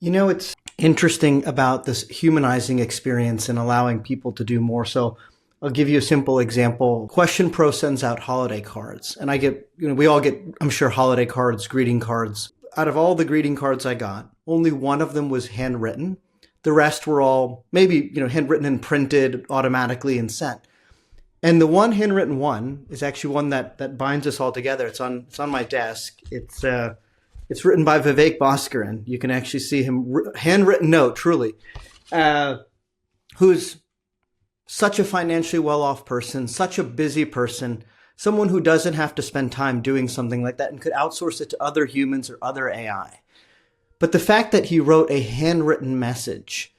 It's interesting about this humanizing experience and allowing people to do more. So I'll give you a simple example. Question Pro sends out holiday cards, and we all get, I'm sure, holiday cards, greeting cards. Out of all the greeting cards I got, only one of them was handwritten. The rest were all maybe, handwritten and printed automatically and sent. And the one handwritten one is actually one that binds us all together. It's on my desk. It's written by Vivek Bhaskaran. You can actually see him, handwritten note, truly, who's such a financially well-off person, such a busy person, someone who doesn't have to spend time doing something like that and could outsource it to other humans or other AI. But the fact that he wrote a handwritten message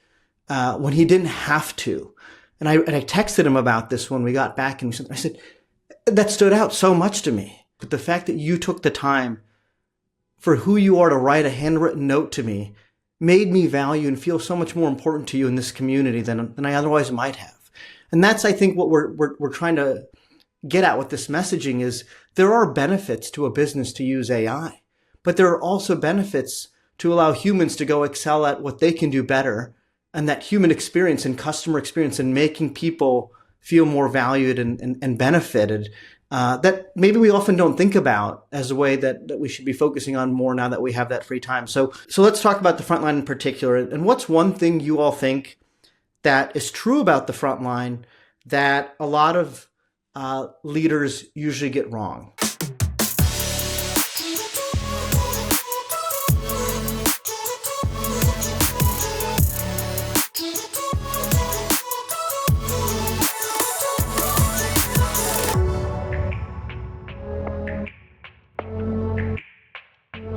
when he didn't have to, and I texted him about this when we got back, and I said, that stood out so much to me. But the fact that you took the time for who you are to write a handwritten note to me made me value and feel so much more important to you in this community than I otherwise might have. And that's, I think, what we're trying to get at with this messaging is there are benefits to a business to use AI, but there are also benefits to allow humans to go excel at what they can do better, and that human experience and customer experience and making people feel more valued and benefited, that maybe we often don't think about as a way that we should be focusing on more now that we have that free time. So let's talk about the frontline in particular. And what's one thing you all think that is true about the frontline that a lot of leaders usually get wrong?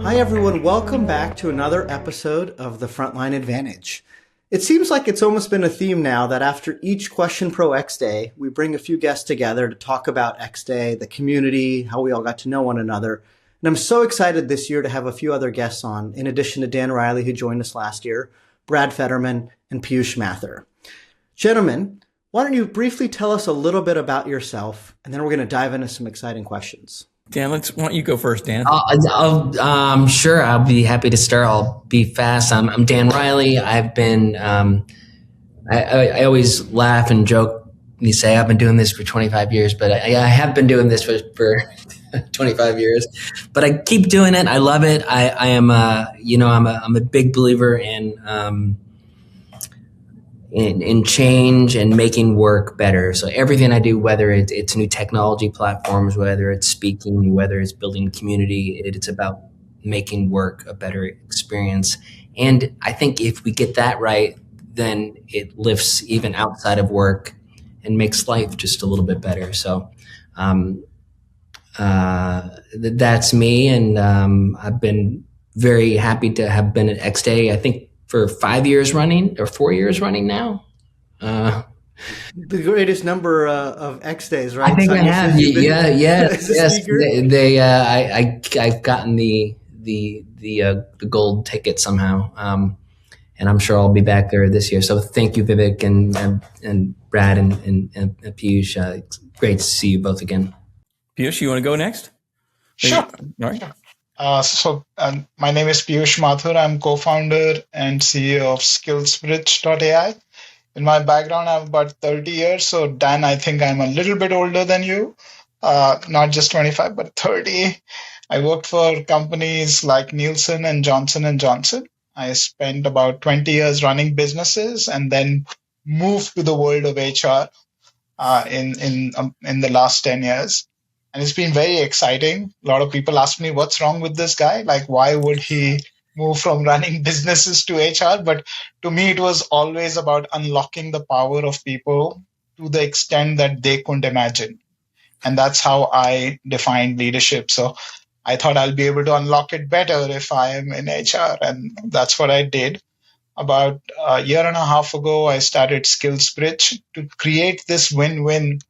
Hi, everyone. Welcome back to another episode of the Frontline Advantage. It seems like it's almost been a theme now that after each Question Pro X Day, we bring a few guests together to talk about X Day, the community, how we all got to know one another. And I'm so excited this year to have a few other guests on, in addition to Dan Riley, who joined us last year, Brad Fetterman, and Piyush Mathur. Gentlemen, why don't you briefly tell us a little bit about yourself, and then we're going to dive into some exciting questions. Dan, why don't you go first, Dan? Sure. I'll be happy to start. I'll be fast. I'm Dan Riley. I've been, I always laugh and joke when you say I've been doing this for 25 years, but I have been doing this for 25 years, but I keep doing it. I love it. I am, I'm a big believer in change and making work better. So everything I do, whether it's new technology platforms, whether it's speaking, whether it's building community, it's about making work a better experience. And I think if we get that right, then it lifts even outside of work and makes life just a little bit better. So that's me. And I've been very happy to have been at X Day, I think, for 5 years running or 4 years running now. The greatest number of X Days, right? I think I have. Yes. I've gotten the gold ticket somehow, and I'm sure I'll be back there this year. So thank you, Vivek and Brad and Piyush. It's great to see you both again. Piyush, you want to go next? Sure. All right. My name is Piyush Mathur. I'm co-founder and CEO of skillsbridge.ai. In my background, I have about 30 years. So Dan, I think I'm a little bit older than you, not just 25, but 30. I worked for companies like Nielsen and Johnson & Johnson. I spent about 20 years running businesses and then moved to the world of HR in the last 10 years. And it's been very exciting. A lot of people ask me, what's wrong with this guy? Like, why would he move from running businesses to HR? But to me, it was always about unlocking the power of people to the extent that they couldn't imagine. And that's how I defined leadership. So I thought I'll be able to unlock it better if I am in HR. And that's what I did. About a year and a half ago, I started SkillsBridge to create this win-win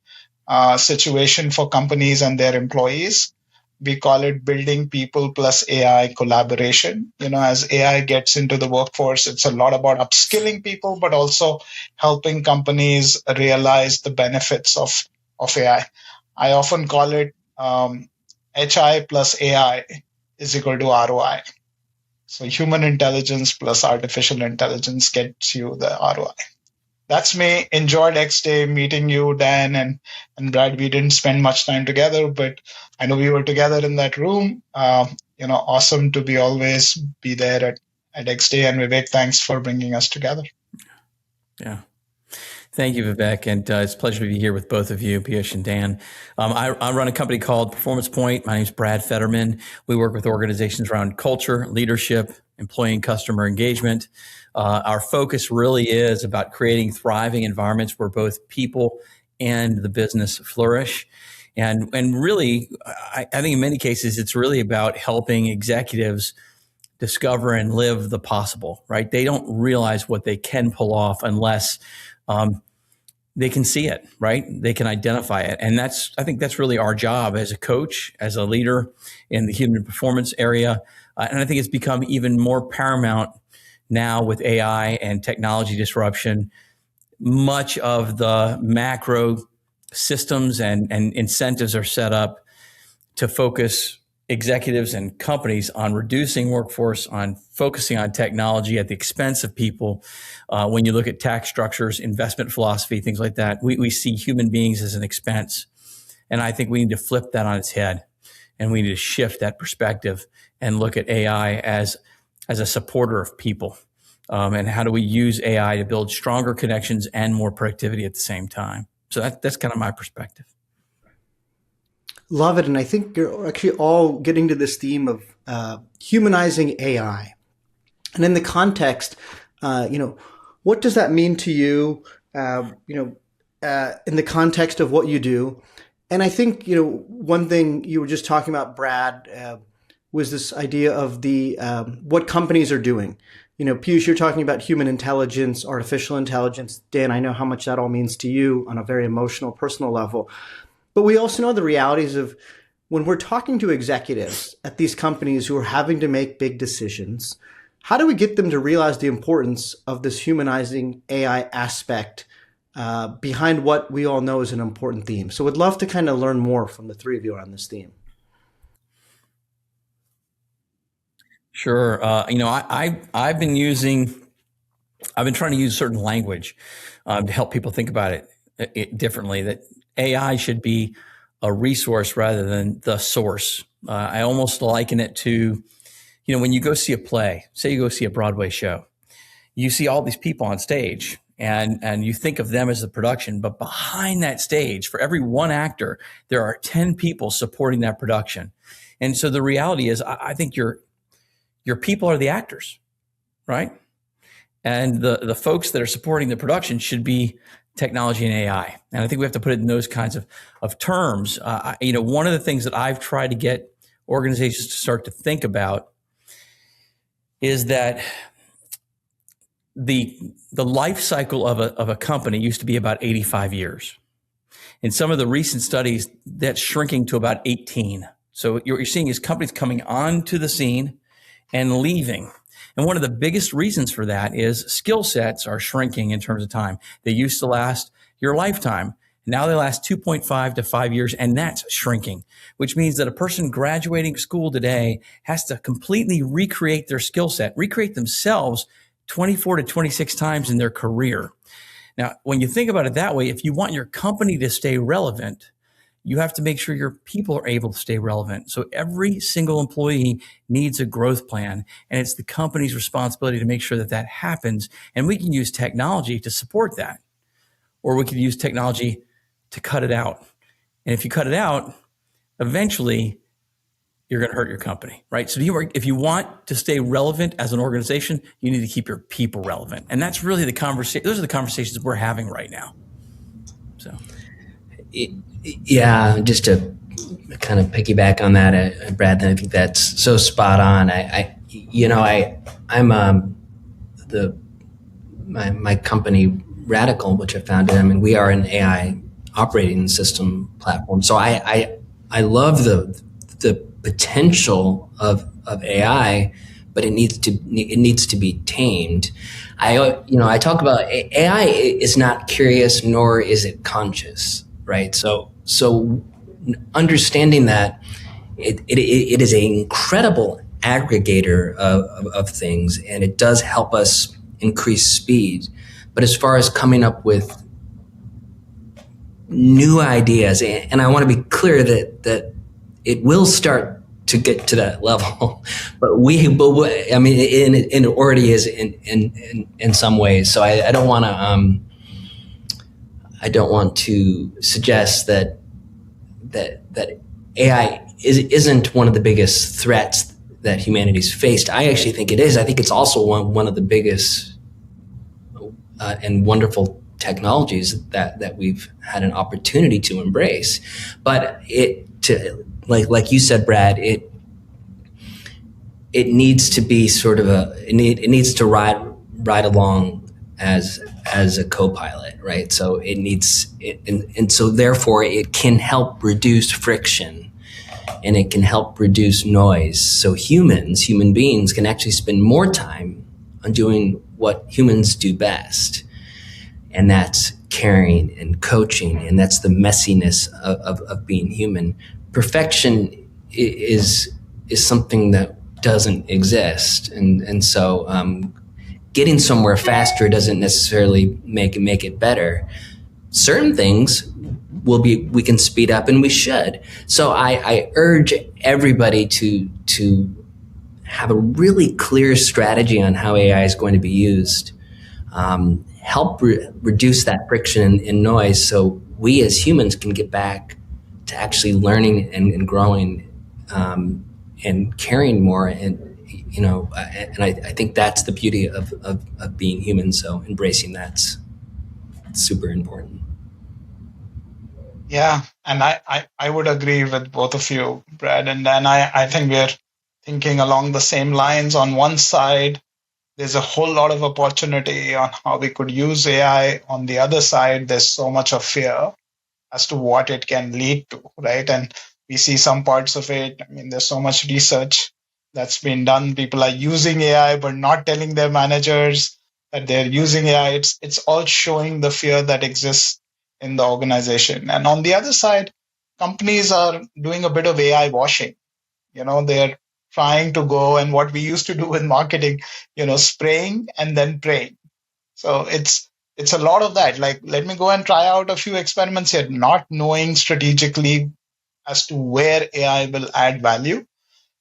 situation for companies and their employees. We call it building people plus AI collaboration. As AI gets into the workforce, it's a lot about upskilling people, but also helping companies realize the benefits of AI. I often call it HI plus AI is equal to ROI. So human intelligence plus artificial intelligence gets you the ROI. That's me. Enjoyed X Day meeting you, Dan and Brad. We didn't spend much time together, but I know we were together in that room. Awesome to be always be there at X Day. And Vivek, thanks for bringing us together. Yeah. Thank you, Vivek. And it's a pleasure to be here with both of you, Piyush and Dan. I run a company called Performance Point. My name is Brad Fetterman. We work with organizations around culture, leadership, employee and customer engagement. Our focus really is about creating thriving environments where both people and the business flourish. And really, I think in many cases, it's really about helping executives discover and live the possible, right? They don't realize what they can pull off unless they can see it, right? They can identify it. And I think that's really our job as a coach, as a leader in the human performance area. And I think it's become even more paramount now with AI and technology disruption. Much of the macro systems and incentives are set up to focus executives and companies on reducing workforce, on focusing on technology at the expense of people. When you look at tax structures, investment philosophy, things like that, we see human beings as an expense. And I think we need to flip that on its head, and we need to shift that perspective and look at AI as a supporter of people. And how do we use AI to build stronger connections and more productivity at the same time? So that's kind of my perspective. Love it. And I think you're actually all getting to this theme of humanizing AI. And in the context, what does that mean to you, in the context of what you do? And I think, one thing you were just talking about, Brad, was this idea of the what companies are doing. Piyush, you're talking about human intelligence, artificial intelligence. Dan, I know how much that all means to you on a very emotional, personal level. But we also know the realities of when we're talking to executives at these companies who are having to make big decisions, how do we get them to realize the importance of this humanizing AI aspect behind what we all know is an important theme? So we'd love to kind of learn more from the three of you on this theme. Sure. I've been trying to use certain language to help people think about it differently, that AI should be a resource rather than the source. I almost liken it to, when you go see a play, say you go see a Broadway show, you see all these people on stage and you think of them as the production, but behind that stage, for every one actor, there are 10 people supporting that production. And so the reality is, I think your people are the actors, right? And the folks that are supporting the production should be technology and AI. And I think we have to put it in those kinds of terms. One of the things that I've tried to get organizations to start to think about is that the life cycle of a company used to be about 85 years. In some of the recent studies, that's shrinking to about 18. So what you're seeing is companies coming onto the scene and leaving. And one of the biggest reasons for that is skill sets are shrinking in terms of time. They used to last your lifetime. Now they last 2.5 to 5 years, and that's shrinking, which means that a person graduating school today has to completely recreate their skill set, recreate themselves 24 to 26 times in their career. Now, when you think about it that way, if you want your company to stay relevant, you have to make sure your people are able to stay relevant. So every single employee needs a growth plan, and it's the company's responsibility to make sure that that happens. And we can use technology to support that, or we could use technology to cut it out. And if you cut it out, eventually you're going to hurt your company, right? So if you want to stay relevant as an organization, you need to keep your people relevant. And that's really the conversation. Those are the conversations we're having right now. So. Yeah, just to kind of piggyback on that, Brad, I think that's so spot on. My company Radical, which I founded, we are an AI operating system platform. So I love the potential of AI, but it needs to be tamed. I talk about AI is not curious, nor is it conscious. Right. So understanding that it is an incredible aggregator of things, and it does help us increase speed. But as far as coming up with new ideas, and I want to be clear that it will start to get to that level, but I mean, it already is in some ways. So I don't want to suggest that AI isn't one of the biggest threats that humanity's faced. I actually think it is. I think it's also one of the biggest and wonderful technologies that we've had an opportunity to embrace. But like you said, Brad, it needs to be sort of it needs to ride along as a co-pilot, right? So it needs it, and so therefore it can help reduce friction, and it can help reduce noise. So human beings can actually spend more time on doing what humans do best. And that's caring and coaching, and that's the messiness of being human. Perfection is something that doesn't exist. And so getting somewhere faster doesn't necessarily make it better. Certain things we can speed up, and we should. So I urge everybody to have a really clear strategy on how AI is going to be used. Help reduce that friction and noise, so we as humans can get back to actually learning and growing and caring more. And I think that's the beauty of being human. So embracing that's super important. Yeah, and I would agree with both of you, Brad and Dan. I think we're thinking along the same lines. On one side, there's a whole lot of opportunity on how we could use AI. On the other side, there's so much of fear as to what it can lead to, right? And we see some parts of it. I mean, there's so much research that's been done. People are using AI, but not telling their managers that they're using AI. It's all showing the fear that exists in the organization. And on the other side, companies are doing a bit of AI washing. They're trying to go, and what we used to do in marketing, spraying and then praying. So it's a lot of that. Like, let me go and try out a few experiments here, not knowing strategically as to where AI will add value.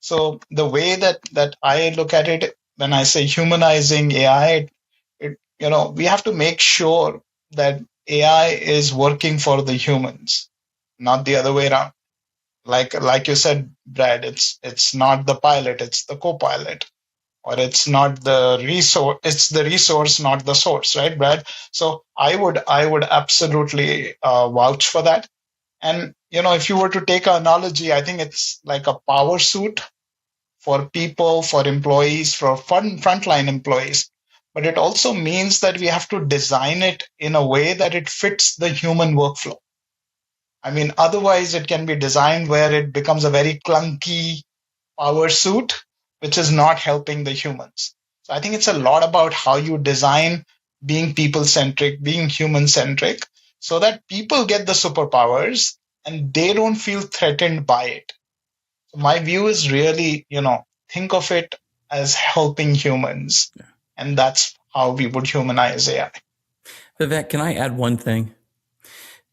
So the way that I look at it, when I say humanizing AI, we have to make sure that AI is working for the humans, not the other way around. Like you said, Brad, it's not the pilot, it's the co-pilot, or it's not the resource, it's the resource, not the source, right, Brad? So I would absolutely vouch for that. And if you were to take an analogy, I think it's like a power suit for people, for employees, for frontline employees. But it also means that we have to design it in a way that it fits the human workflow. I mean, otherwise it can be designed where it becomes a very clunky power suit, which is not helping the humans. So I think it's a lot about how you design being people-centric, being human-centric, so that people get the superpowers and they don't feel threatened by it. So my view is really, think of it as helping humans. Yeah. And that's how we would humanize AI. Vivek, can I add one thing?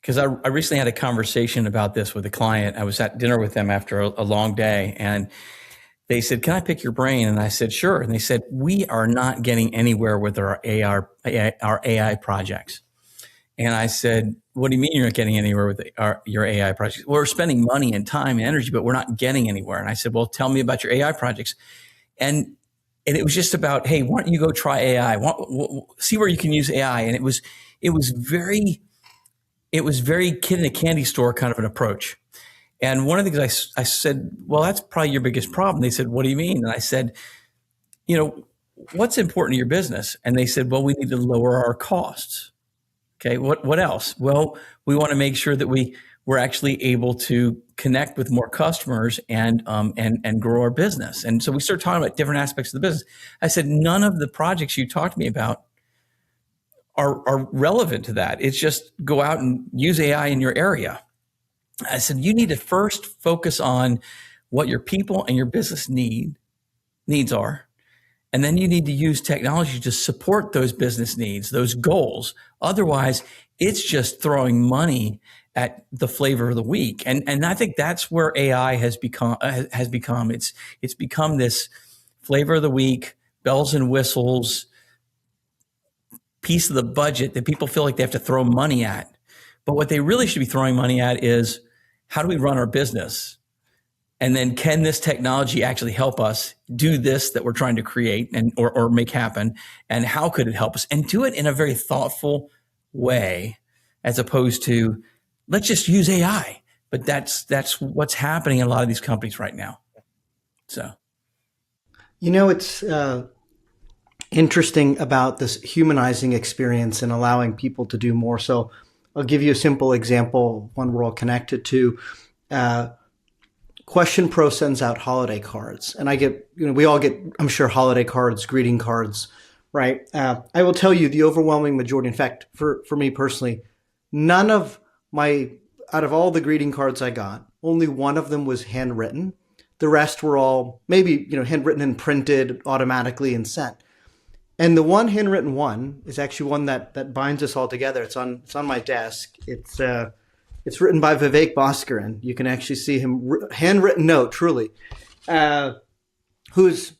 Because I recently had a conversation about this with a client. I was at dinner with them after a long day, and they said, "Can I pick your brain?" And I said, "Sure." And they said, "We are not getting anywhere with our AI projects." And I said, "What do you mean you're not getting anywhere with your AI projects?" "Well, we're spending money and time and energy, but we're not getting anywhere." And I said, "Well, tell me about your AI projects." And it was just about, "Hey, why don't you go try AI? See where you can use AI." And it was very kid in a candy store kind of an approach. And one of the things I said, "Well, that's probably your biggest problem." They said, "What do you mean?" And I said, "What's important to your business?" And they said, "Well, we need to lower our costs." Okay, what else? "Well, we want to make sure that we're actually able to connect with more customers and grow our business." And so we started talking about different aspects of the business. I said, "None of the projects you talked to me about are relevant to that. It's just go out and use AI in your area." I said, "You need to first focus on what your people and your business need, needs are. And then you need to use technology to support those business needs, those goals. Otherwise, it's just throwing money at the flavor of the week. And I think that's where AI has become. It's become this flavor of the week, bells and whistles, piece of the budget that people feel like they have to throw money at. But what they really should be throwing money at is, how do we run our business? And then, can this technology actually help us do this that we're trying to create or make happen? And how could it help us? And do it in a very thoughtful way, as opposed to, let's just use AI. But that's what's happening in a lot of these companies right now. So, it's interesting about this humanizing experience and allowing people to do more. So I'll give you a simple example, one we're all connected to. Question Pro sends out holiday cards, and I get, we all get, I'm sure, holiday cards, greeting cards, right? I will tell you the overwhelming majority, in fact, for me personally, out of all the greeting cards I got, only one of them was handwritten. The rest were all maybe, handwritten and printed automatically and sent. And the one handwritten one is actually one that binds us all together. It's on my desk. It's written by Vivek Bhaskaran. You can actually see him, handwritten note, truly, who's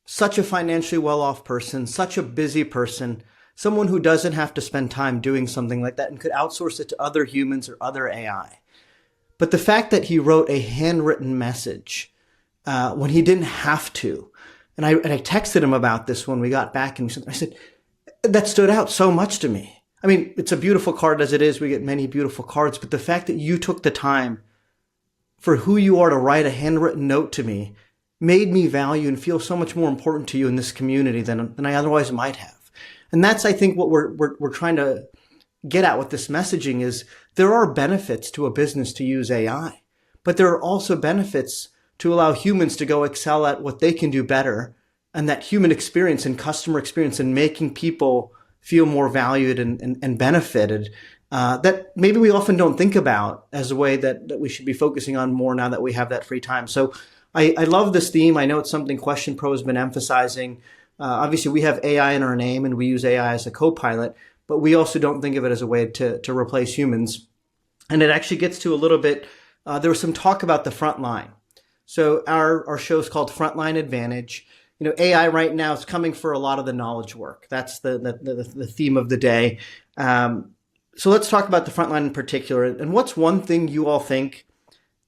such a financially well-off person, such a busy person, someone who doesn't have to spend time doing something like that and could outsource it to other humans or other AI. But the fact that he wrote a handwritten message when he didn't have to, and I texted him about this when we got back, and I said, that stood out so much to me. I mean, it's a beautiful card as it is. We get many beautiful cards, but the fact that you took the time for who you are to write a handwritten note to me made me value and feel so much more important to you in this community than I otherwise might have. And that's, I think, what we're trying to get at with this messaging is, there are benefits to a business to use AI, but there are also benefits to allow humans to go excel at what they can do better, and that human experience and customer experience and making people feel more valued and benefited, that maybe we often don't think about as a way that we should be focusing on more now that we have that free time. So I love this theme. I know it's something Question Pro has been emphasizing. Obviously, we have AI in our name and we use AI as a co-pilot, but we also don't think of it as a way to replace humans. And it actually gets to a little bit, there was some talk about the front line. So our show is called Frontline Advantage. AI right now is coming for a lot of the knowledge work. That's the theme of the day. So let's talk about the frontline in particular. And what's one thing you all think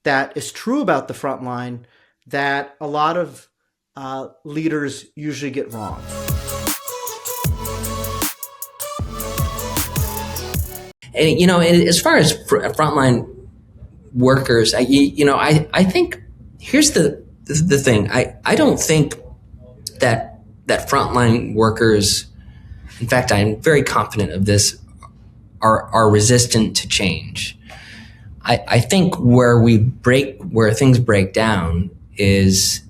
that is true about the frontline that a lot of leaders usually get wrong? And, as far as frontline workers, I think here's the thing. I don't think that frontline workers, in fact, I'm very confident of this, are resistant to change. I think where things break down is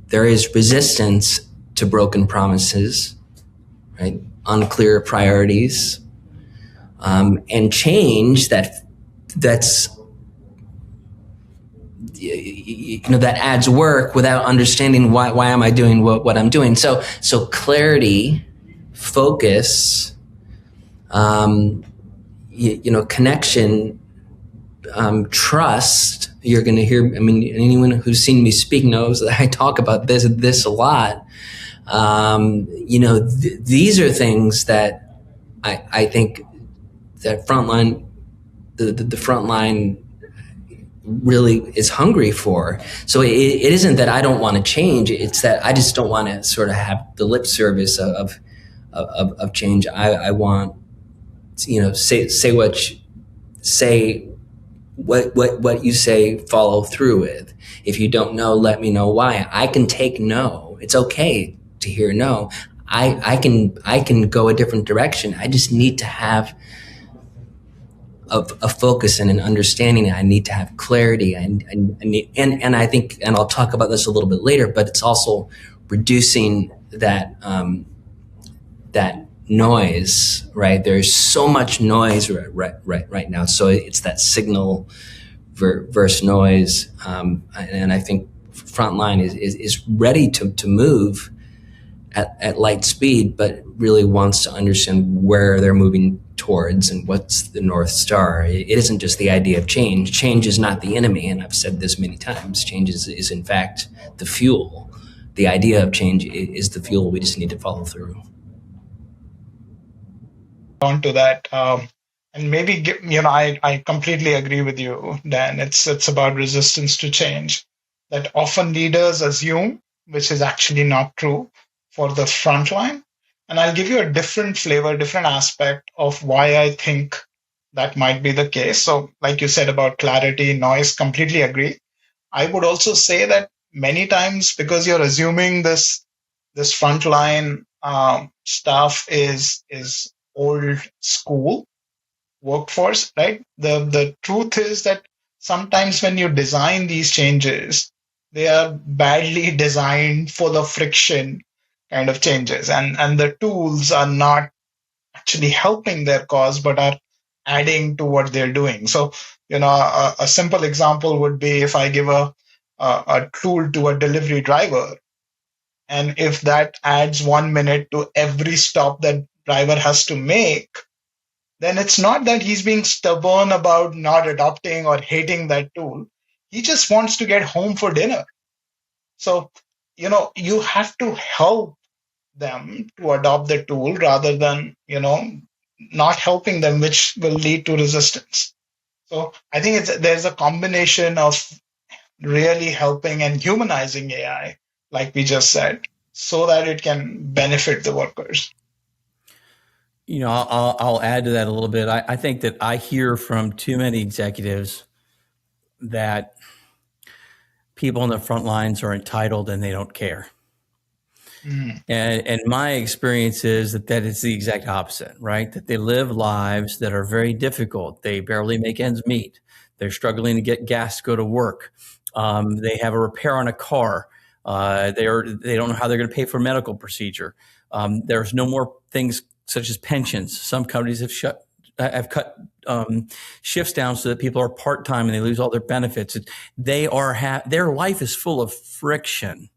there is resistance to broken promises, right? Unclear priorities, and change that's that adds work without understanding why am I doing what I'm doing. So clarity, focus, connection, trust. You're going to hear, anyone who's seen me speak knows that I talk about this a lot. These are things that I think that the frontline really is hungry for. So it isn't that I don't want to change. It's that I just don't want to sort of have the lip service of change. I want, say what you say, follow through with. If you don't know, let me know why. I can take no. It's okay to hear no. I can go a different direction. I just need to have a focus and an understanding. I need to have clarity. And I think, and I'll talk about this a little bit later, but it's also reducing that noise, right? There's so much noise right now. So it's that signal versus noise. And I think Frontline is ready to move at light speed, but really wants to understand where they're moving towards and what's the North Star. It isn't just the idea of change. Change is not the enemy, and I've said this many times. Change is in fact the fuel. The idea of change is the fuel. We just need to follow through. On to that, and maybe I completely agree with you, Dan. It's about resistance to change that often leaders assume, which is actually not true for the frontline. And I'll give you a different flavor, different aspect of why I think that might be the case. So, like you said about clarity, noise, completely agree. I would also say that many times because you're assuming this frontline staff is old school workforce, right? The truth is that sometimes when you design these changes, they are badly designed for the friction kind of changes, and the tools are not actually helping their cause but are adding to what they're doing. So a simple example would be if I give a tool to a delivery driver, and if that adds 1 minute to every stop that driver has to make, then it's not that he's being stubborn about not adopting or hating that tool. He just wants to get home for dinner. So, you have to help them to adopt the tool rather than, not helping them, which will lead to resistance. So I think there's a combination of really helping and humanizing AI, like we just said, so that it can benefit the workers. I'll add to that a little bit. I think that I hear from too many executives that people on the front lines are entitled and they don't care. Mm. And my experience is that is the exact opposite, right? That they live lives that are very difficult. They barely make ends meet. They're struggling to get gas to go to work. They have a repair on a car. They don't know how they're going to pay for a medical procedure. There's no more things such as pensions. Some companies have cut shifts down so that people are part-time and they lose all their benefits. Their life is full of friction.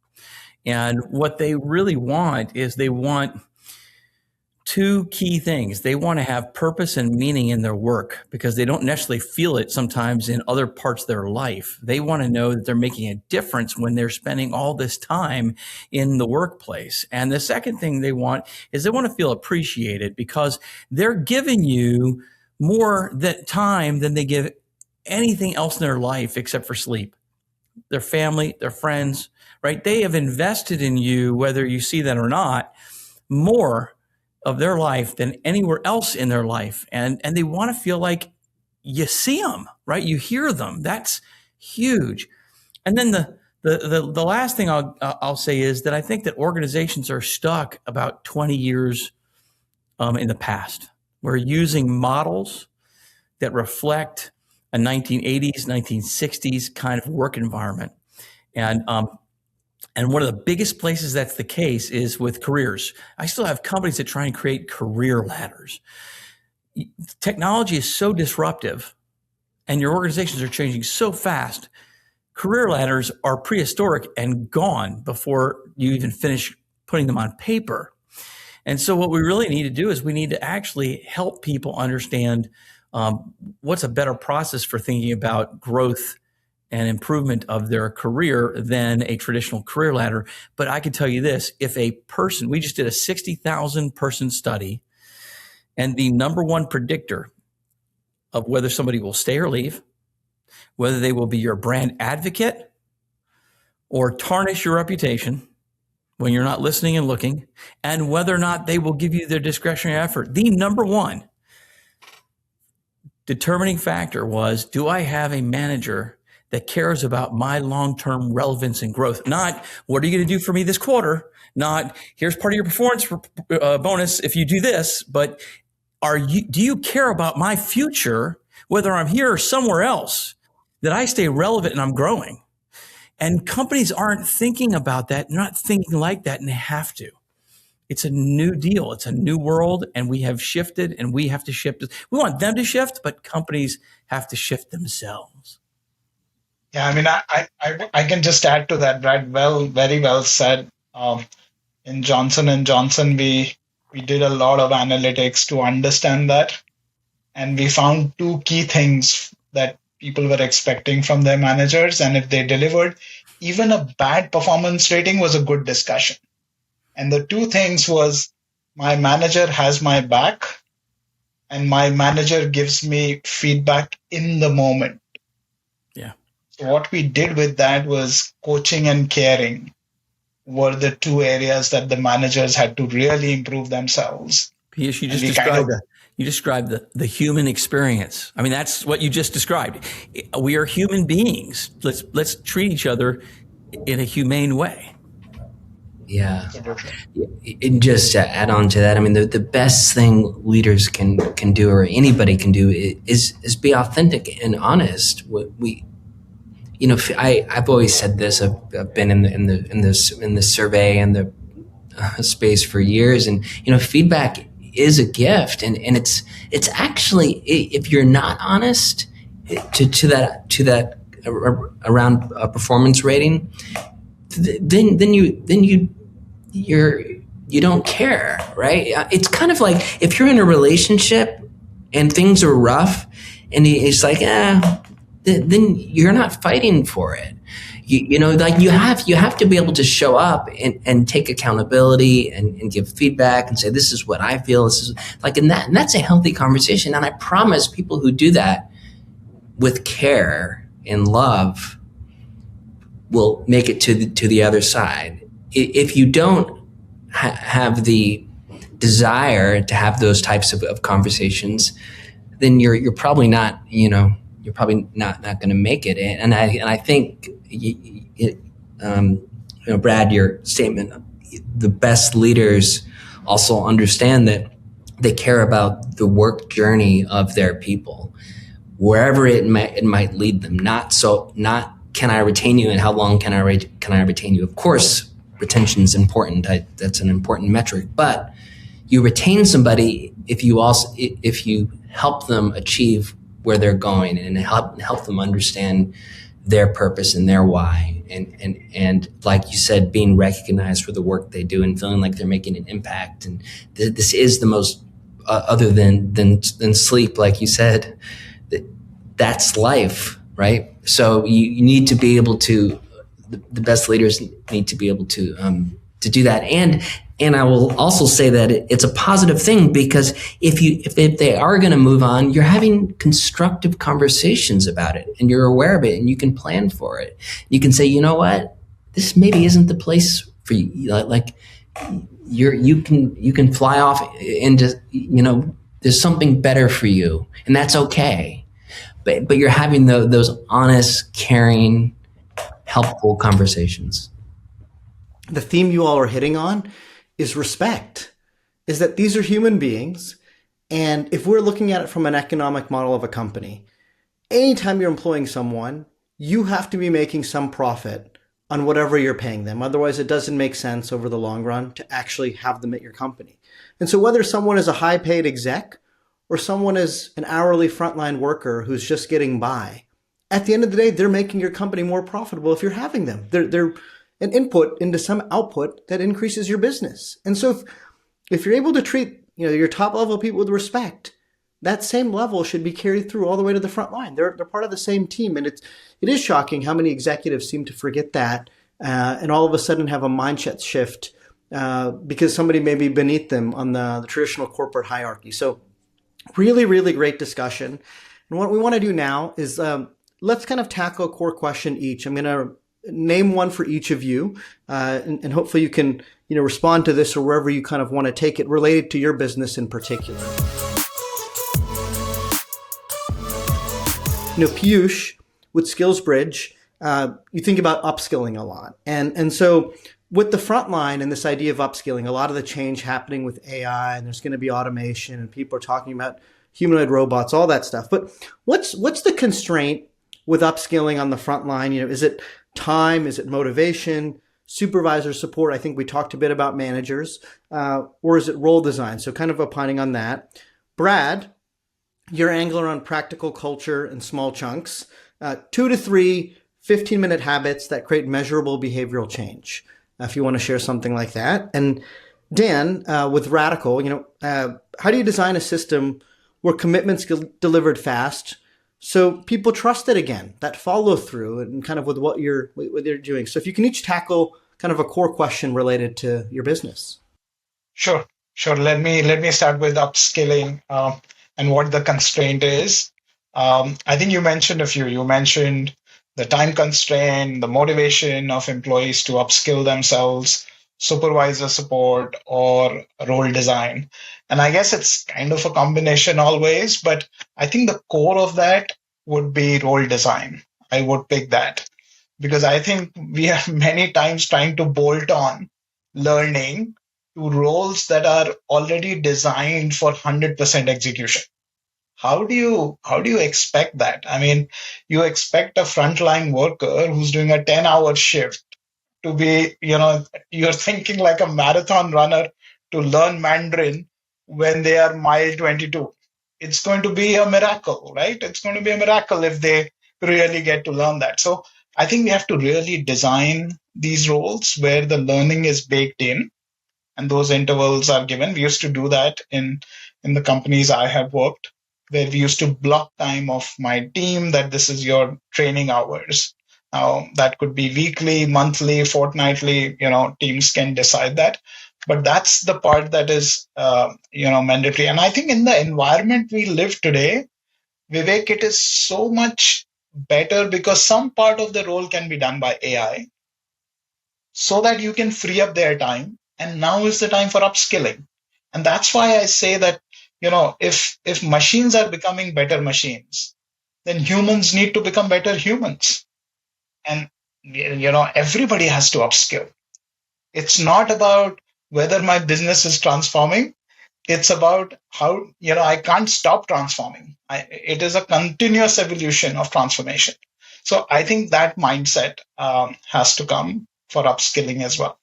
And what they really want is they want two key things. They want to have purpose and meaning in their work because they don't necessarily feel it sometimes in other parts of their life. They want to know that they're making a difference when they're spending all this time in the workplace. And the second thing they want is they want to feel appreciated because they're giving you more time than they give anything else in their life except for sleep, their family, their friends, right? They have invested in you, whether you see that or not, more of their life than anywhere else in their life. And they want to feel like you see them, right? You hear them. That's huge. And then the last thing I'll say is that I think that organizations are stuck about 20 years in the past. We're using models that reflect a 1980s, 1960s kind of work environment. And one of the biggest places that's the case is with careers. I still have companies that try and create career ladders. Technology is so disruptive and your organizations are changing so fast. Career ladders are prehistoric and gone before you even finish putting them on paper. And so what we really need to do is we need to actually help people understand what's a better process for thinking about growth and improvement of their career than a traditional career ladder. But I can tell you this, if a person, we just did a 60,000 person study, and the number one predictor of whether somebody will stay or leave, whether they will be your brand advocate or tarnish your reputation when you're not listening and looking, and whether or not they will give you their discretionary effort, the number one determining factor was, do I have a manager that cares about my long-term relevance and growth? Not, what are you going to do for me this quarter? Not, here's part of your performance bonus if you do this, but do you care about my future, whether I'm here or somewhere else, that I stay relevant and I'm growing? And companies aren't thinking about that, not thinking like that, and they have to. It's a new deal. It's a new world, and we have shifted, and we have to shift. We want them to shift, but companies have to shift themselves. Yeah, I mean, I can just add to that, Brad. Well, very well said. In Johnson and Johnson, we did a lot of analytics to understand that, and we found two key things that people were expecting from their managers, and if they delivered, even a bad performance rating was a good discussion. And the two things was my manager has my back, and my manager gives me feedback in the moment. Yeah. So what we did with that was coaching and caring were the two areas that the managers had to really improve themselves. Piyush, And we kind of you described the human experience. I mean, that's what you just described. We are human beings. Let's treat each other in a humane way. Yeah. And just to add on to that, I mean, the best thing leaders can do, or anybody can do, is be authentic and honest. I've always said this. I've been in the survey and the space for years, and feedback is a gift, and it's actually, if you're not honest to that around a performance rating, then you don't care, right? It's kind of like if you're in a relationship and things are rough, and it's like, then you're not fighting for it. You have to be able to show up and take accountability and give feedback and say, this is what I feel. This is like, and that's a healthy conversation. And I promise people who do that with care and love will make it to the other side. If you don't have the desire to have those types of conversations, then you're probably not, you're probably not going to make it. And I think, Brad, your statement, the best leaders also understand that they care about the work journey of their people, wherever it might lead them. Not can I retain you and how long can I retain you? Of course, retention is important. That's an important metric. But you retain somebody if you help them achieve where they're going and help them understand their purpose and their why. And like you said, being recognized for the work they do and feeling like they're making an impact. And this is the most, other than sleep, like you said, that's life, right? So you need to be able to, the best leaders need to be able to do that. And I will also say that it's a positive thing, because if they are going to move on, you're having constructive conversations about it, and you're aware of it, and you can plan for it. You can say, you know what, this maybe isn't the place for you. Like you can fly off into, there's something better for you, and that's okay. But you're having those honest, caring, helpful conversations. The theme you all are hitting on is respect, is that these are human beings. And if we're looking at it from an economic model of a company, anytime you're employing someone, you have to be making some profit on whatever you're paying them. Otherwise, it doesn't make sense over the long run to actually have them at your company. And so whether someone is a high paid exec or someone is an hourly frontline worker who's just getting by, at the end of the day, they're making your company more profitable if you're having them. They're an input into some output that increases your business. And so if you're able to treat your top level people with respect, that same level should be carried through all the way to the front line. They're part of the same team. And it is shocking how many executives seem to forget that and all of a sudden have a mindset shift because somebody may be beneath them on the traditional corporate hierarchy. So really, really great discussion. And what we want to do now is let's kind of tackle a core question each. I'm going to name one for each of you, and hopefully you can respond to this or wherever you kind of want to take it related to your business in particular. Piyush, with SkillsBridge, you think about upskilling a lot. And so with the Frontline and this idea of upskilling, a lot of the change happening with AI, and there's going to be automation, and people are talking about humanoid robots, all that stuff. But what's the constraint with upskilling on the front line? Is it time? Is it motivation? Supervisor support? I think we talked a bit about managers. Or is it role design? So kind of opining on that. Brad, your angle on practical culture and small chunks. 2 to 3 15-minute habits that create measurable behavioral change. If you want to share something like that. And Dan, with Radical, how do you design a system where commitments get delivered fast so people trust it again, that follow through and kind of with what you're doing? So if you can each tackle kind of a core question related to your business. Sure. Let me start with upskilling and what the constraint is. I think you mentioned a few. You mentioned the time constraint, the motivation of employees to upskill themselves, supervisor support, or role design. And I guess it's kind of a combination always, but I think the core of that would be role design. I would pick that because I think we are many times trying to bolt on learning to roles that are already designed for 100% execution. How do you expect that? I mean, you expect a frontline worker who's doing a 10-hour shift to be, you're thinking like a marathon runner to learn Mandarin when they are mile 22. It's going to be a miracle, right? It's going to be a miracle if they really get to learn that. So I think we have to really design these roles where the learning is baked in and those intervals are given. We used to do that in the companies I have worked, where we used to block time of my team that this is your training hours. Now that could be weekly, monthly, fortnightly. Teams can decide that, but that's the part that is mandatory. And I think in the environment we live today, Vivek, it is so much better because some part of the role can be done by AI, so that you can free up their time. And now is the time for upskilling. And that's why I say that, if machines are becoming better machines, then humans need to become better humans. And, everybody has to upskill. It's not about whether my business is transforming. It's about how, I can't stop transforming. It is a continuous evolution of transformation. So I think that mindset has to come for upskilling as well.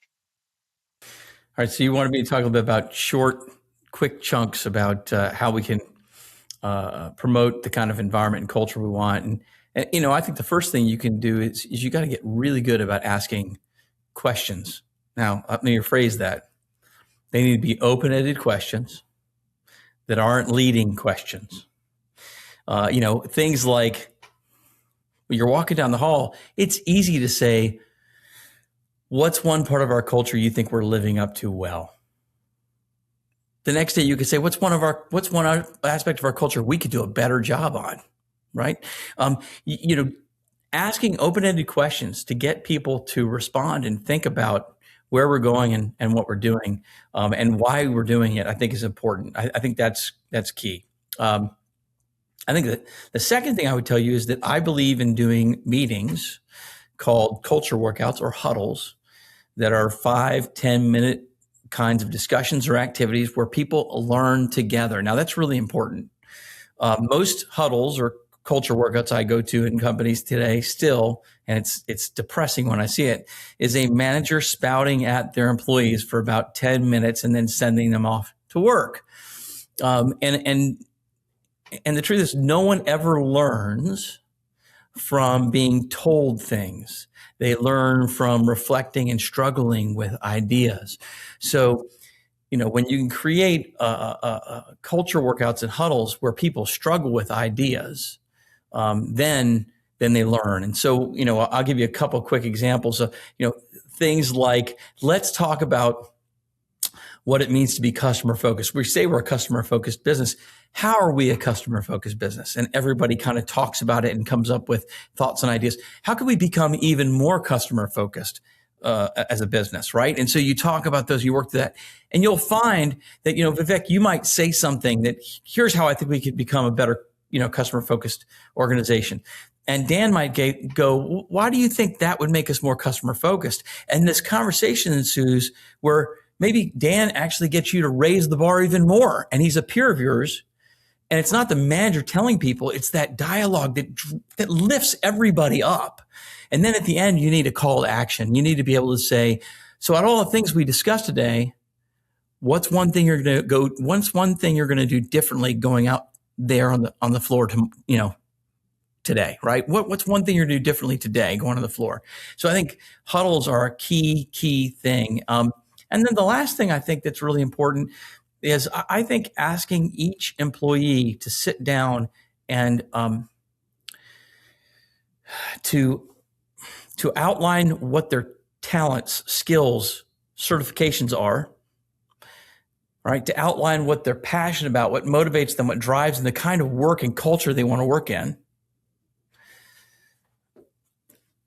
All right. So you wanted me to talk a little bit about short, quick chunks about how we can promote the kind of environment and culture we want. And I think the first thing you can do is you got to get really good about asking questions. Now, let me rephrase that. They need to be open-ended questions that aren't leading questions. Things like when you're walking down the hall, it's easy to say, what's one part of our culture you think we're living up to well? The next day you could say, what's one aspect of our culture we could do a better job on, right? Asking open-ended questions to get people to respond and think about where we're going and what we're doing and why we're doing it, I think is important. I think that's key. I think that the second thing I would tell you is that I believe in doing meetings called culture workouts or huddles that are 5-10 minute kinds of discussions or activities where people learn together. Now that's really important. Most huddles or culture workouts I go to in companies today still, and it's depressing when I see it, is a manager spouting at their employees for about 10 minutes and then sending them off to work. And the truth is no one ever learns from being told things. They learn from reflecting and struggling with ideas. So, when you can create culture workouts and huddles where people struggle with ideas, then they learn. And so, I'll give you a couple of quick examples of, things like, let's talk about what it means to be customer focused. We say we're a customer focused business. How are we a customer focused business? And everybody kind of talks about it and comes up with thoughts and ideas. How can we become even more customer focused as a business, right? And so you talk about those, you work through that, and you'll find that, Vivek, you might say something that here's how I think we could become a better, customer focused organization. And Dan might go, why do you think that would make us more customer focused? And this conversation ensues where maybe Dan actually gets you to raise the bar even more. And he's a peer of yours. And it's not the manager telling people, it's that dialogue that lifts everybody up. And then at the end, you need a call to action. You need to be able to say, so out of all the things we discussed today, what's one thing you're going to do differently going out there on the floor today, right? What's one thing you're going to do differently today going on the floor? So I think huddles are a key thing. And then the last thing I think that's really important is I think asking each employee to sit down and to outline what their talents, skills, certifications are, right? To outline what they're passionate about, what motivates them, what drives them, the kind of work and culture they want to work in.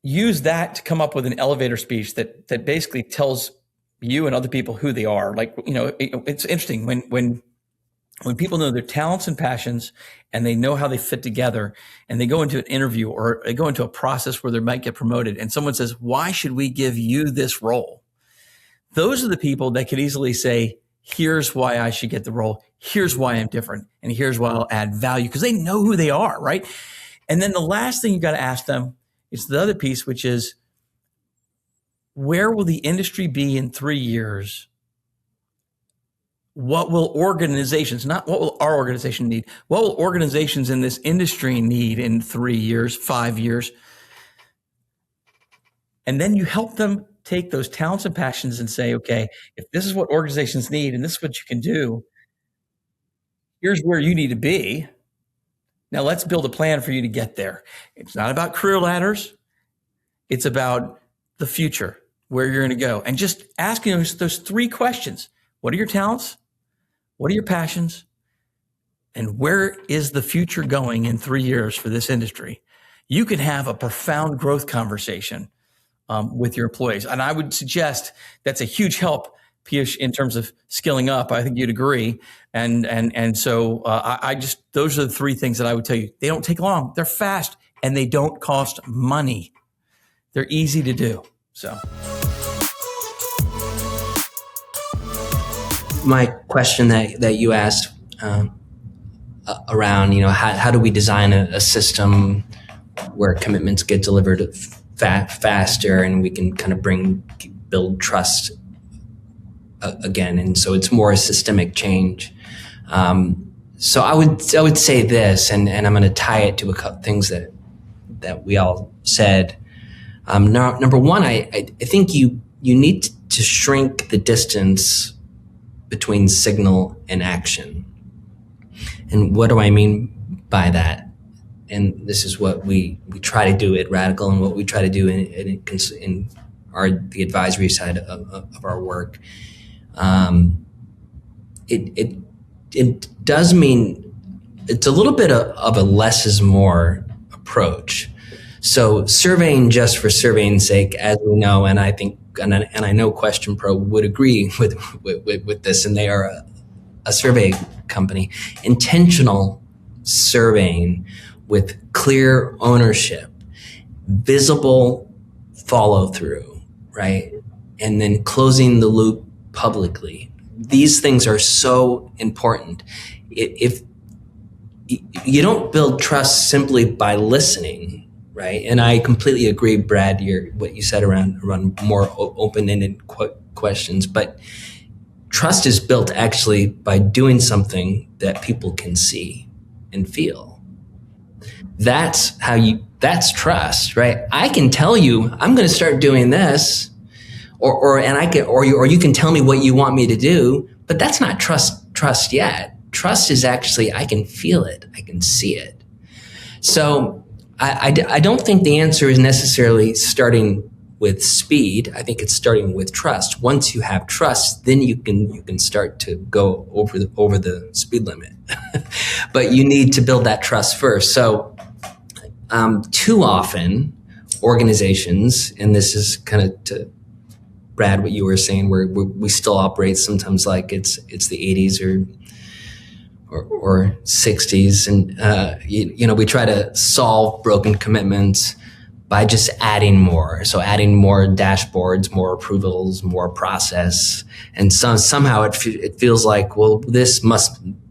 Use that to come up with an elevator speech that basically tells you and other people who they are. Like, it's interesting when people know their talents and passions and they know how they fit together and they go into an interview or they go into a process where they might get promoted and someone says, why should we give you this role? Those are the people that could easily say, here's why I should get the role. Here's why I'm different. And here's why I'll add value, because they know who they are, right? And then the last thing you got to ask them is the other piece, which is, where will the industry be in 3 years? What will organizations, not what will our organization need, what will organizations in this industry need in 3 years, 5 years? And then you help them take those talents and passions and say, okay, if this is what organizations need and this is what you can do, here's where you need to be. Now let's build a plan for you to get there. It's not about career ladders. It's about the future, where you're going to go. And just asking those 3 questions. What are your talents? What are your passions? And where is the future going in 3 years for this industry? You can have a profound growth conversation with your employees. And I would suggest that's a huge help, Piyush, in terms of skilling up. I think you'd agree. And so I just, those are the 3 things that I would tell you. They don't take long. They're fast and they don't cost money. They're easy to do. So. My question that you asked around, how do we design a system where commitments get delivered faster and we can kind of build trust again, and so it's more a systemic change. So I would say this, and I'm going to tie it to a couple things that we all said. Number one, I think you need to shrink the distance between signal and action. And what do I mean by that? And this is what we try to do at Radical and what we try to do in the advisory side of our work. It does mean it's a little bit of a less is more approach. So surveying just for surveying's sake, as we know, and I think, and I know Question Pro would agree with this, and they are a survey company. Intentional surveying with clear ownership, visible follow through, right? And then closing the loop publicly. These things are so important. If you don't build trust simply by listening, right? And I completely agree, Brad, what you said around more open-ended questions, but trust is built actually by doing something that people can see and feel. That's trust, right? I can tell you I'm going to start doing this, or you can tell me what you want me to do, but that's not trust yet. Trust is actually, I can feel it, I can see it. So I don't think the answer is necessarily starting with speed. I think it's starting with trust. Once you have trust, then you can start to go over the speed limit. But you need to build that trust first. So too often organizations, and this is kind of to Brad, what you were saying, where we still operate sometimes like it's the 80s or 60s, and we try to solve broken commitments by just adding more. So adding more dashboards, more approvals, more process, and somehow it feels like, well,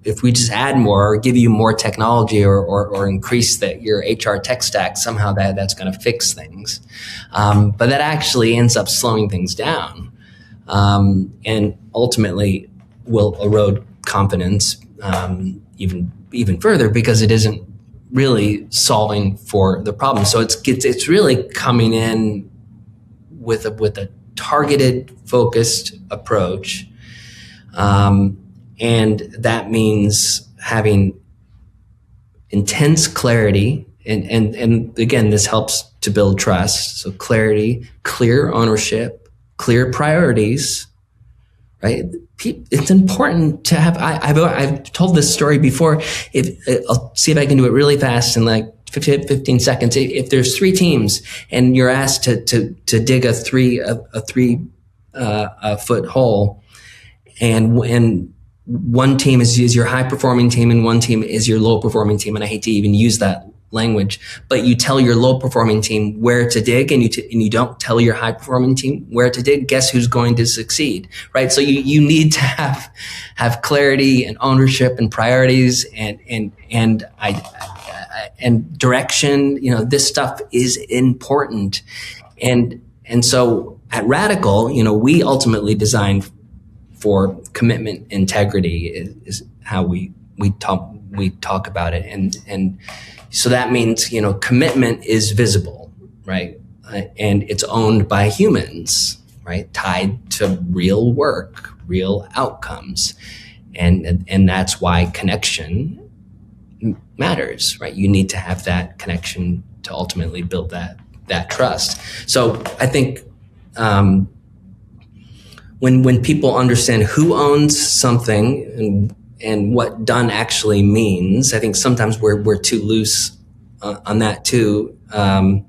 if we just add more or give you more technology or increase your HR tech stack, somehow that's going to fix things. But that actually ends up slowing things down, and ultimately will erode confidence even further, because it isn't really solving for the problem. So it's really coming in with a targeted, focused approach, and that means having intense clarity. And again, this helps to build trust. So clarity, clear ownership, clear priorities, right? It's important to have. I've told this story before. I'll see if I can do it really fast in like 15 seconds. If there's 3 teams and you're asked to dig a 3 foot hole, and one team is your high performing team and one team is your low performing team, and I hate to even use that language, but you tell your low performing team where to dig, and you don't tell your high performing team where to dig, guess who's going to succeed, right? So you need to have clarity and ownership and priorities and direction. You know, this stuff is important. And so at Radical, you know, we ultimately designed for commitment. Integrity is how we talk about it. And so that means, you know, commitment is visible, right? And it's owned by humans, right? Tied to real work, real outcomes. And that's why connection matters, right? You need to have that connection to ultimately build that trust. So I think, when people understand who owns something and what done actually means, I think sometimes we're too loose on that too, and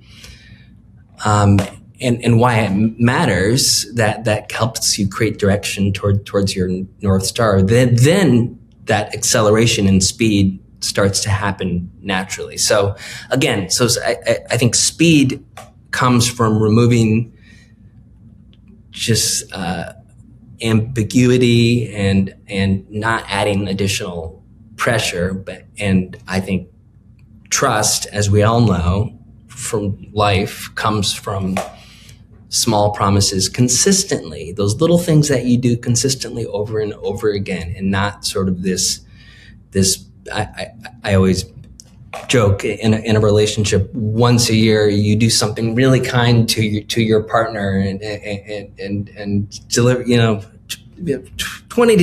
why it matters. That helps you create direction towards your North Star. Then that acceleration and speed starts to happen naturally. So again, I think speed comes from removing just ambiguity and not adding additional pressure. And I think trust, as we all know from life, comes from small promises consistently, those little things that you do consistently over and over again, and not sort of this I always joke in a relationship, once a year you do something really kind to your partner and deliver, you know, 20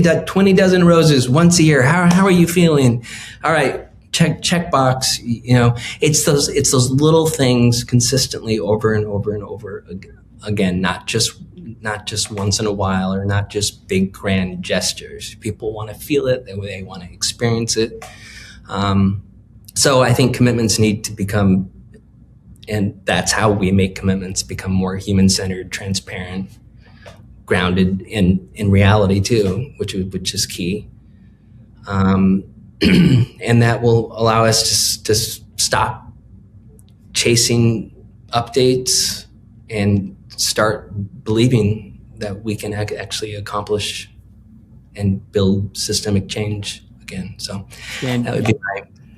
dozen roses once a year. How are you feeling? All right, check box. You know, it's those little things consistently over and over and over again, not just once in a while, or not just big grand gestures. People want to feel it, they want to experience it. So I think commitments need to become, and that's how we make commitments, become more human-centered, transparent, grounded in reality too, which is key. And that will allow us to stop chasing updates and start believing that we can actually accomplish and build systemic change again. So that would be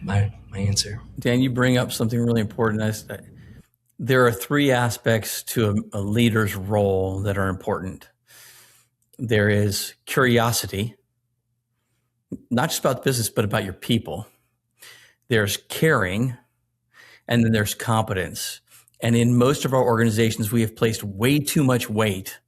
my answer. Dan, you bring up something really important. There are 3 aspects to a leader's role that are important. There is curiosity, not just about the business, but about your people. There's caring, and then there's competence. And in most of our organizations, we have placed way too much weight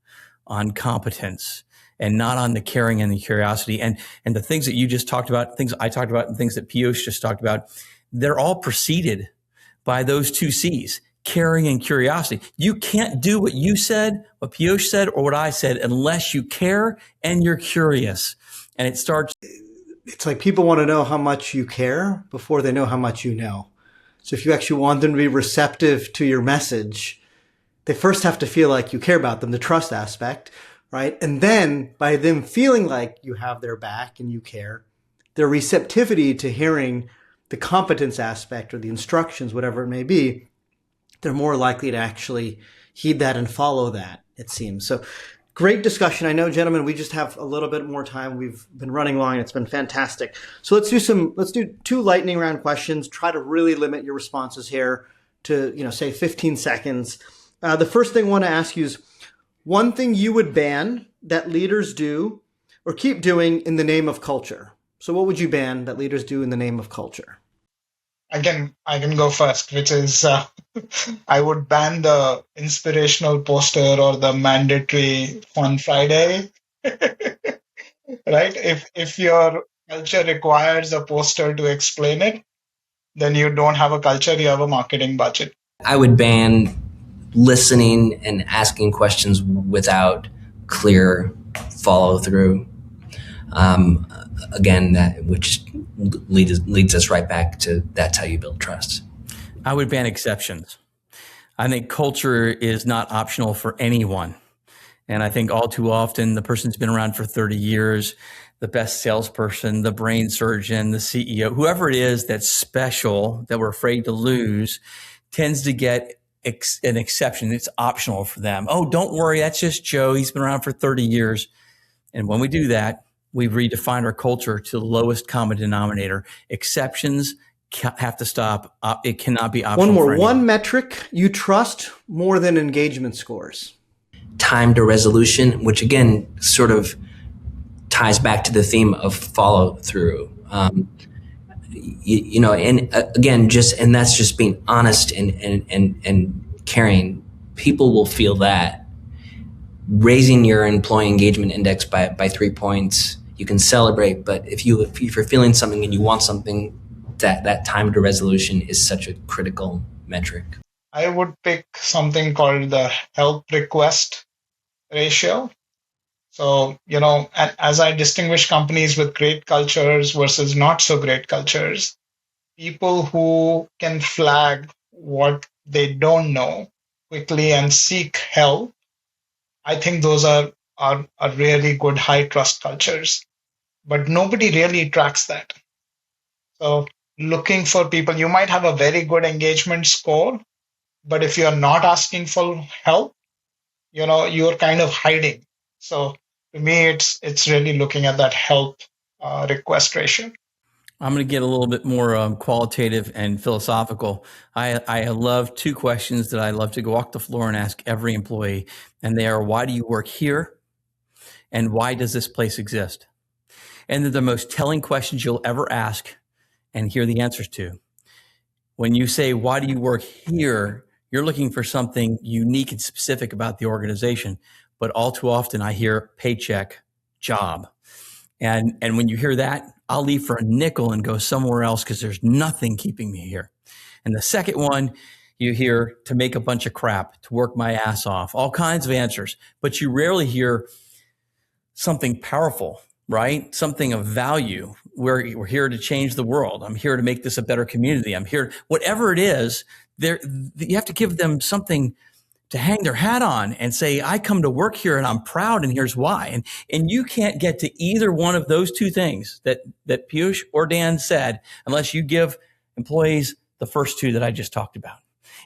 on competence and not on the caring and the curiosity. And the things that you just talked about, things I talked about, and things that Piyush just talked about, they're all preceded by those 2 C's, caring and curiosity. You can't do what you said, what Piyush said, or what I said unless you care and you're curious. And it starts. It's like people want to know how much you care before they know how much you know. So if you actually want them to be receptive to your message, they first have to feel like you care about them, the trust aspect, right? And then by them feeling like you have their back and you care, their receptivity to hearing the competence aspect or the instructions, whatever it may be, they're more likely to actually heed that and follow that, it seems. So great discussion. I know, gentlemen, we just have a little bit more time. We've been running long. It's been fantastic. So let's do 2 lightning round questions. Try to really limit your responses here to, say 15 seconds. The first thing I want to ask you is one thing you would ban that leaders do or keep doing in the name of culture. So what would you ban that leaders do in the name of culture? I can go first, which is I would ban the inspirational poster or the mandatory Fun Friday, right? If your culture requires a poster to explain it, then you don't have a culture, you have a marketing budget. I would ban listening and asking questions without clear follow through. Um, Again, which leads us right back to that's how you build trust. I would ban exceptions. I think culture is not optional for anyone. And I think all too often the person's been around for 30 years, the best salesperson, the brain surgeon, the CEO, whoever it is that's special that we're afraid to lose tends to get an exception. It's optional for them. Oh, don't worry. That's just Joe. He's been around for 30 years. And when we do that, we've redefined our culture to the lowest common denominator. Exceptions have to stop. It cannot be optional. One more. For anyone. One metric you trust more than engagement scores. Time to resolution, which again sort of ties back to the theme of follow through. You know, and again, and that's just being honest and caring. People will feel that. Raising your employee engagement index by 3 points, you can celebrate. But if you're feeling something and you want something, that time to resolution is such a critical metric. I would pick something called the help request ratio. So, you know, as I distinguish companies with great cultures versus not so great cultures, people who can flag what they don't know quickly and seek help, I think those are really good high trust cultures. But nobody really tracks that. So looking for people, you might have a very good engagement score, but if you're not asking for help, you know, you're kind of hiding. So to me, it's really looking at that help request ratio. I'm going to get a little bit more qualitative and philosophical. I love two questions that I love to go walk the floor and ask every employee. And they are, why do you work here? And why does this place exist? And they're the most telling questions you'll ever ask and hear the answers to. When you say, why do you work here? You're looking for something unique and specific about the organization. But all too often I hear paycheck, job. And when you hear that, I'll leave for a nickel and go somewhere else because there's nothing keeping me here. And the second one, you hear to make a bunch of crap, to work my ass off, all kinds of answers. But you rarely hear something powerful, right? Something of value. We're here to change the world. I'm here to make this a better community. I'm here, whatever it is, you have to give them something to hang their hat on and say, I come to work here and I'm proud and here's why. And you can't get to either one of those two things that Piyush or Dan said unless you give employees the first two that I just talked about.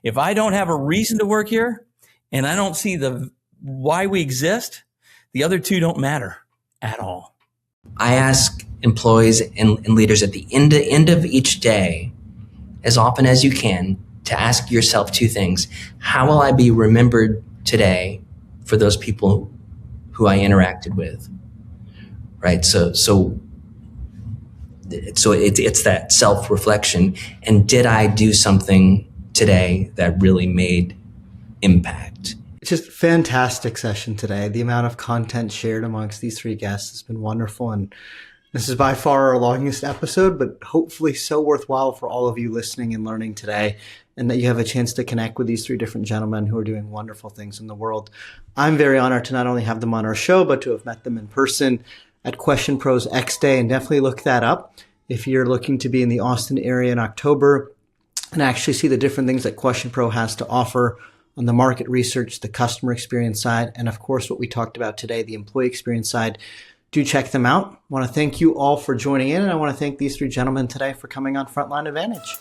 If I don't have a reason to work here and I don't see the why we exist, the other two don't matter at all. I ask employees and leaders at the end of each day, as often as you can, to ask yourself two things. How will I be remembered today for those people who I interacted with? Right? So it's that self-reflection. And did I do something today that really made impact? It's just a fantastic session today. The amount of content shared amongst these three guests has been wonderful. And this is by far our longest episode, but hopefully so worthwhile for all of you listening and learning today, and that you have a chance to connect with these three different gentlemen who are doing wonderful things in the world. I'm very honored to not only have them on our show, but to have met them in person at Question Pro's X Day, and definitely look that up if you're looking to be in the Austin area in October and actually see the different things that Question Pro has to offer on the market research, the customer experience side, and of course what we talked about today, the employee experience side. Do check them out. I want to thank you all for joining in, and I want to thank these three gentlemen today for coming on Frontline Advantage.